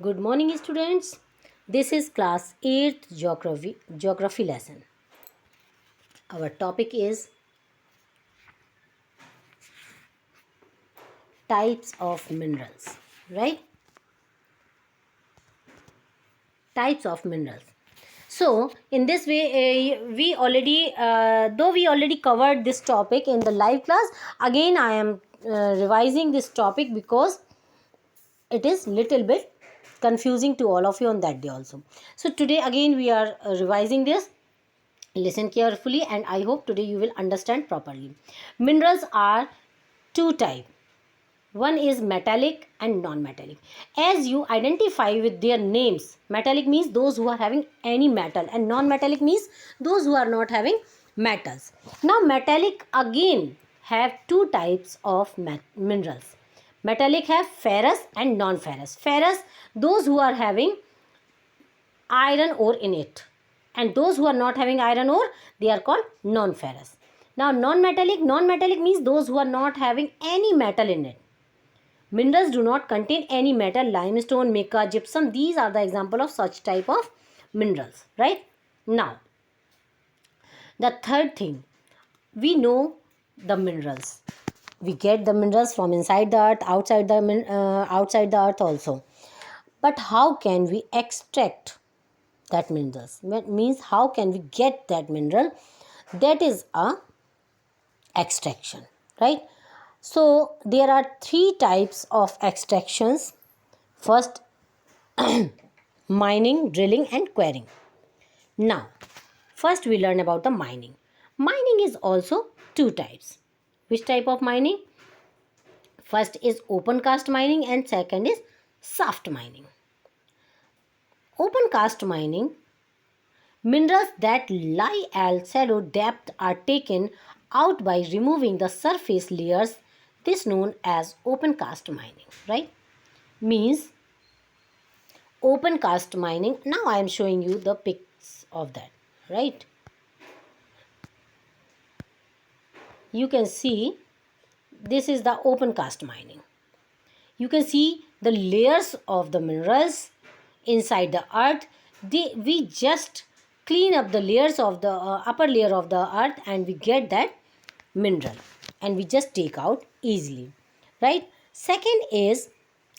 Good morning, students. This is class 8th geography lesson. Our topic is types of minerals, right? Types of minerals. So, in this way, though we already covered this topic in the live class, again I am revising this topic because it is little bit confusing to all of you on that day also. So, today again we are revising this. Listen carefully and I hope today you will understand properly. Minerals are two types. One is metallic and non-metallic. As you identify with their names, metallic means those who are having any metal and non-metallic means those who are not having metals. Now metallic again have two types of minerals. Metallic have ferrous and non-ferrous. Ferrous, those who are having iron ore in it, and those who are not having iron ore, they are called non-ferrous. Now non-metallic means those who are not having any metal in it. Minerals do not contain any metal. Limestone, mica, gypsum, these are the example of such type of minerals, right? Now the third thing, we know the minerals, we get the minerals from inside the earth, outside the earth also. But how can we extract that minerals? Means how can we get that mineral? That is a extraction, right? So there are three types of extractions. First, mining, drilling and quarrying. Now first we learn about the mining. Mining is also two types. Which type of mining? First is open cast mining and second is shaft mining. Open cast mining, minerals that lie at shallow depth are taken out by removing the surface layers. This known as open cast mining, right? Means open cast mining. Now I am showing you the pics of that, right? You can see this is the open cast mining. You can see the layers of the minerals inside the earth. We just clean up the layers of the upper layer of the earth and we get that mineral and we just take out easily, right? Second is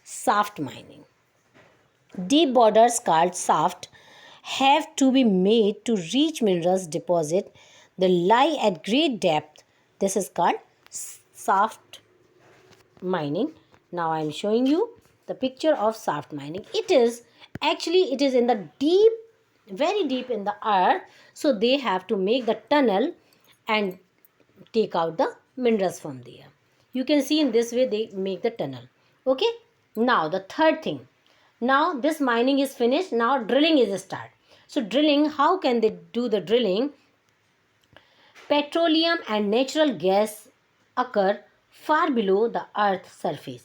shaft mining. Deep borders called shaft have to be made to reach minerals deposit that lie at great depth. This is called shaft mining. Now I am showing you the picture of shaft mining. It is in the deep, very deep in the earth. So they have to make the tunnel and take out the minerals from there. You can see in this way they make the tunnel. Okay. Now the third thing. Now this mining is finished. Now drilling is start. So drilling, how can they do the drilling? Petroleum and natural gas occur far below the earth's surface.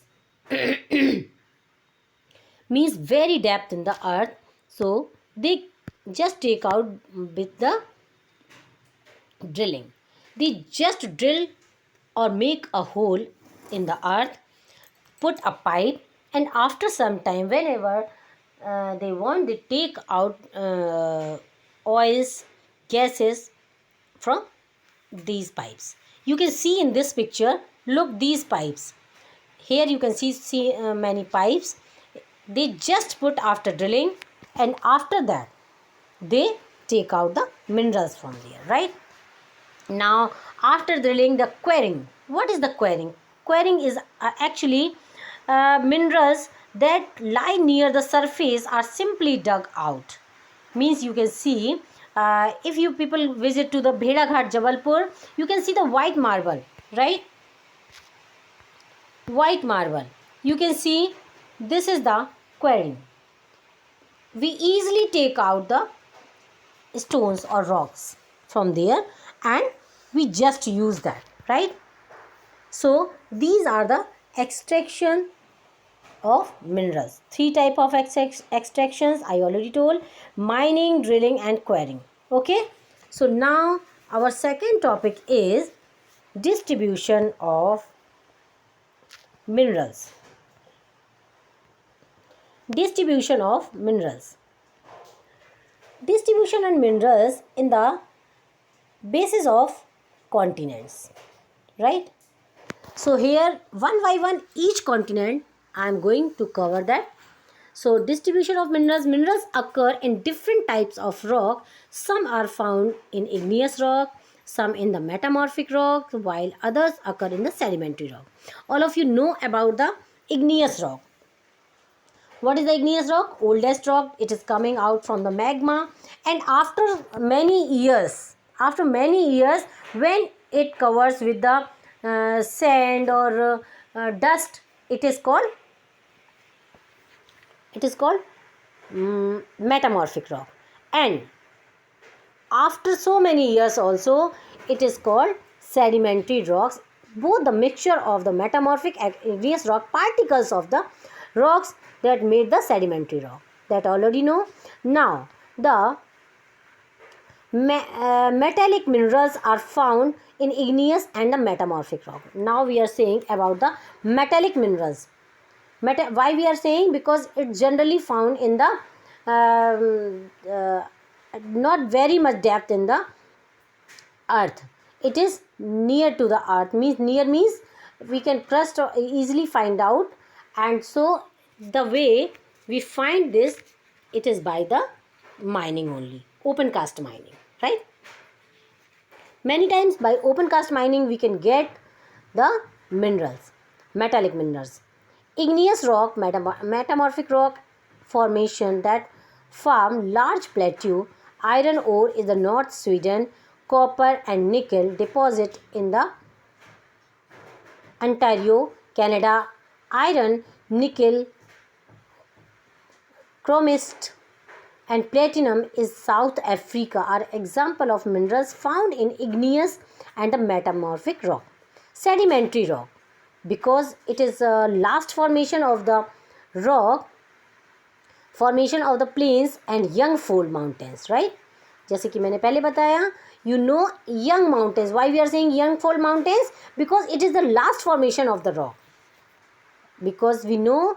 Means very depth in the earth. So they just take out with the drilling. They just drill or make a hole in the earth, put a pipe, and after some time, whenever they want, they take out oils, gases from these pipes. You can see in this picture, look these pipes. Here you can see many pipes. They just put after drilling, and after that they take out the minerals from there, right? Now after drilling, the quarrying. What is the quarrying? Quarrying is actually minerals that lie near the surface are simply dug out. Means you can see, if you people visit to the Bheda Ghat Jabalpur, you can see the white marble, right? White marble. You can see this is the quarrying. We easily take out the stones or rocks from there and we just use that, right? So these are the extraction of minerals. Three type of extractions I already told: mining, drilling and quarrying. Okay, so now our second topic is distribution of minerals. Distribution of minerals. Distribution and minerals in the basis of continents, right? So here one by one each continent I am going to cover that. So distribution of minerals. Minerals occur in different types of rock. Some are found in igneous rock, some in the metamorphic rock, while others occur in the sedimentary rock. All of you know about the igneous rock. What is the igneous rock? Oldest rock. It is coming out from the magma, and after many years, when it covers with the sand or dust, it is called metamorphic rock. And after so many years also, it is called sedimentary rocks. Both the mixture of the metamorphic and igneous rock, particles of the rocks that made the sedimentary rock, that already know. Now the metallic minerals are found in igneous and the metamorphic rock. Now we are saying about the metallic minerals. Why we are saying? Because it's generally found in the not very much depth in the earth. It is near to the earth. Near means we can trust or easily find out. And so the way we find this, it is by the mining only, open cast mining, right? Many times by open cast mining we can get the minerals, metallic minerals. Igneous rock, metamorphic rock formation that form large plateau. Iron ore is the North Sweden. Copper and nickel deposit in the Ontario, Canada. Iron, nickel, chromite and platinum is South Africa are example of minerals found in igneous and the metamorphic rock. Sedimentary rock, because it is a last formation of the rock, formation of the plains and young fold mountains, right? जैसे कि मैंने पहले बताया, you know young mountains. Why we are saying young fold mountains? Because it is the last formation of the rock. Because we know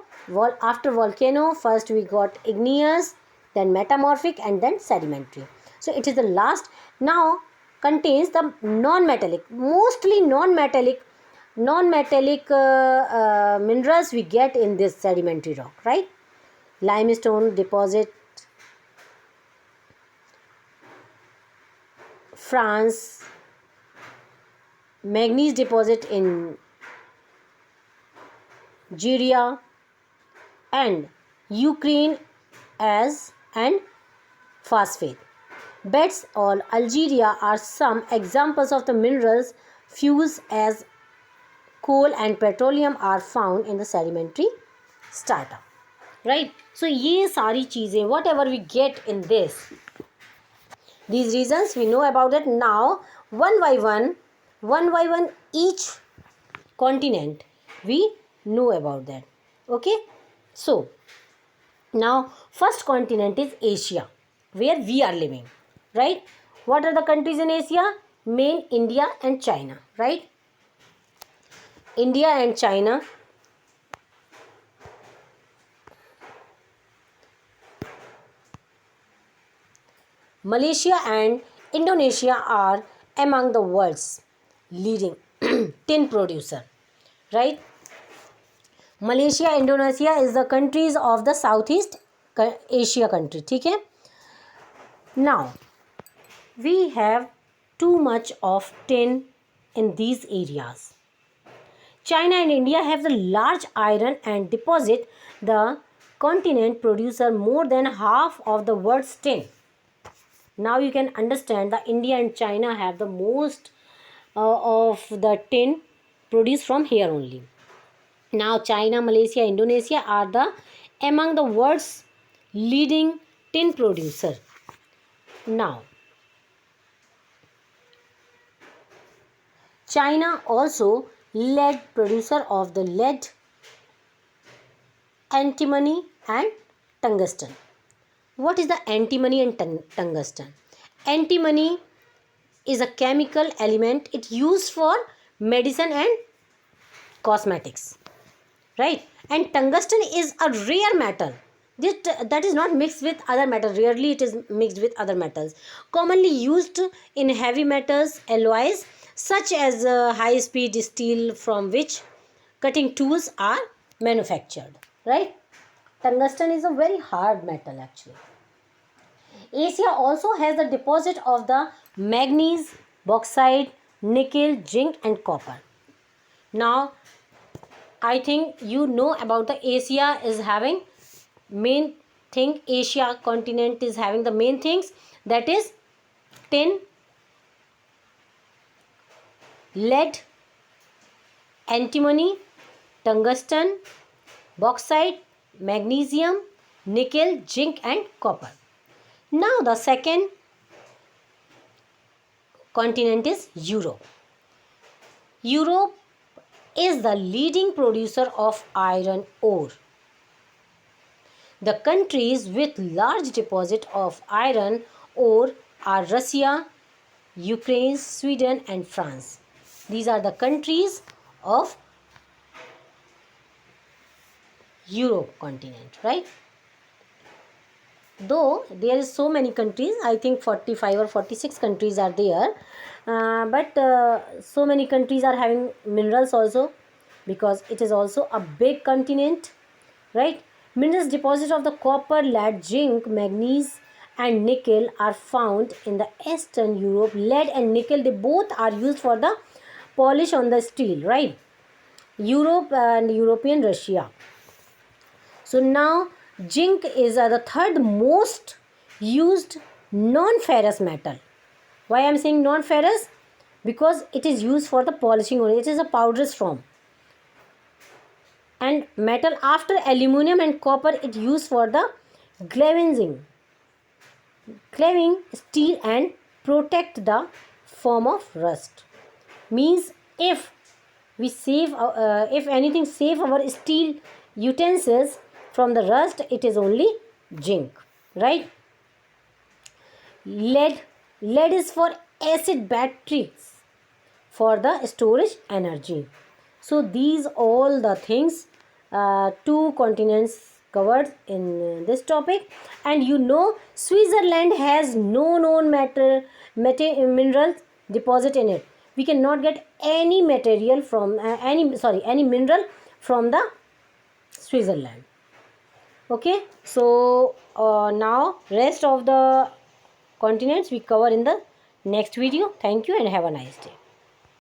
after volcano, first we got igneous, then metamorphic and then sedimentary. So it is the last. Now contains the non-metallic, mostly non-metallic minerals we get in this sedimentary rock, right? Limestone deposit, France. Manganese deposit in Georgia and Ukraine as and phosphate. Beds or Algeria are some examples of the minerals fused as coal and petroleum are found in the sedimentary strata, right? So ये सारी चीज़ें whatever we get in this, these reasons we know about it. Now one by one each continent we know about that. Okay, so now first continent is Asia, where we are living, right? What are the countries in Asia? Main India and China, right? India and China. Malaysia and Indonesia are among the world's leading tin producer, right? Malaysia, Indonesia is the countries of the Southeast Asia country, ठीक है? Now we have too much of tin in these areas. China and India have the large iron and deposit. The continent producer more than half of the world's tin. Now you can understand that India and China have the most of the tin produced from here only. Now China, Malaysia, Indonesia are among the world's leading tin producer. Now China also lead producer of the lead, antimony and tungsten. What is the antimony and tungsten? Antimony is a chemical element. It used for medicine and cosmetics, right? And tungsten is a rare metal. that is not mixed with other metals. Rarely it is mixed with other metals. Commonly used in heavy metals alloys such as high speed steel from which cutting tools are manufactured, right? Tungsten is a very hard metal actually. Asia also has the deposit of the manganese, bauxite, nickel, zinc and copper. Now I think you know about the Asia is having main thing. Asia continent is having the main things, that is tin, lead, antimony, tungsten, bauxite, magnesium, nickel, zinc and copper. Now the second continent is Europe. Europe is the leading producer of iron ore. The countries with large deposit of iron ore are Russia, Ukraine, Sweden and France. These are the countries of Europe continent, right? Though there is so many countries, I think 45 or 46 countries are there, but so many countries are having minerals also, because it is also a big continent, right? Minerals deposit of the copper, lead, zinc, manganese and nickel are found in the Eastern Europe. Lead and nickel, they both are used for the polish on the steel, right? Europe and European Russia. So now zinc is the third most used non-ferrous metal. Why I am saying non-ferrous? Because it is used for the polishing only. It is a powderous form. And metal after aluminum and copper, it used for the galvanizing, cleaving steel and protect the form of rust. Means if we save, if anything save our steel utensils from the rust, it is only zinc, right? Lead is for acid batteries for the storage energy. So these all the things, two continents covered in this topic. And you know, Switzerland has no known minerals deposit in it. We cannot get any material from any mineral from the Switzerland. Okay, so now rest of the continents we cover in the next video. Thank you and have a nice day.